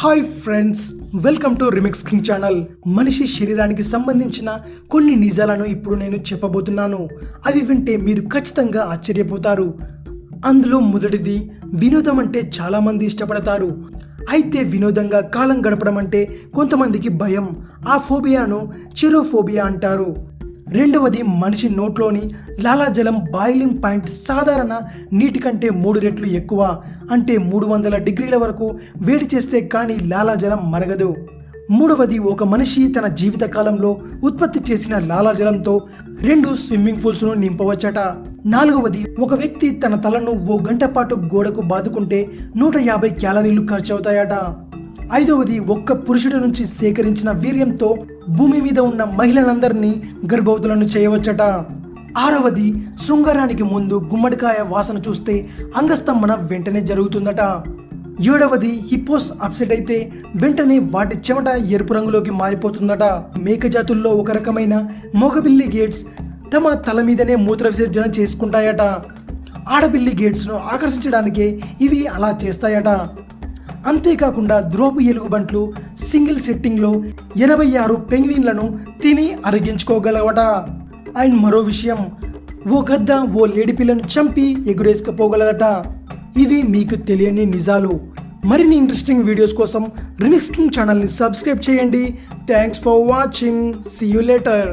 Hi friends, welcome to remix king channel. మనిషి శరీరానికి సంబంధించిన కొన్ని నిజాలను ఇప్పుడు నేను చెప్పబోతున్నాను. అవి వింటే మీరు ఖచ్చితంగా ఆశ్చర్యపోతారు. అందులో మొదటిది, వినోదం అంటే చాలామంది ఇష్టపడతారు. అయితే వినోదంగా కాలం గడపడం అంటే కొంతమందికి భయం. ఆ ఫోబియాను చిరోఫోబియా అంటారు. రెండవది, మనిషి నోట్లోని లాలాజలం బాయిలింగ్ పాయింట్ సాధారణ నీటి కంటే 3 రెట్లు ఎక్కువ. అంటే 300 డిగ్రీల వరకు వేడి చేస్తే కానీ లాలాజలం మరగదు. మూడవది, ఒక మనిషి తన జీవిత కాలంలో ఉత్పత్తి చేసిన లాలాజలంతో 2 స్విమ్మింగ్ పూల్స్ను నింపవచ్చట. నాలుగవది, ఒక వ్యక్తి తన తలను 1 గంట పాటు గోడకు బాదుకుంటే 150 క్యాలరీలు ఖర్చవుతాయట. ఐదవది, ఒక్క పురుషుడి నుంచి సేకరించిన వీర్యంతో భూమి మీద ఉన్న మహిళలందరినీ గర్భవతులను చేయవచ్చట. ఆరవది, శృంగారానికి ముందు గుమ్మడికాయ వాసన చూస్తే అంగస్తంభన వెంటనే జరుగుతుందట. ఏడవది, హిప్పోస్ అప్సెట్ అయితే వెంటనే వాటి చెమట ఎరుపు రంగులోకి మారిపోతుందట. మేకజాతుల్లో ఒక రకమైన మగబిల్లి గేట్స్ తమ తల మీదనే మూత్ర విసర్జన చేసుకుంటాయట. ఆడబిల్లి గేట్స్ను ఆకర్షించడానికే ఇవి అలా చేస్తాయట. అంతేకాకుండా ధ్రువపు ఎలుగుబంట్లు సింగిల్ సెట్టింగ్లో 86 పెంగ్విన్లను తిని అరిగించుకోగలవట. అండ్ మరో విషయం, ఓ గద్ద ఓ లేడీ పిల్లను చంపి ఎగురేసుకుపోగలదట. ఇవి మీకు తెలియని నిజాలు. మరిన్ని ఇంట్రెస్టింగ్ వీడియోస్ కోసం రిమిక్స్ కింగ్ ఛానల్ని సబ్స్క్రైబ్ చేయండి. Thanks for watching. See you later.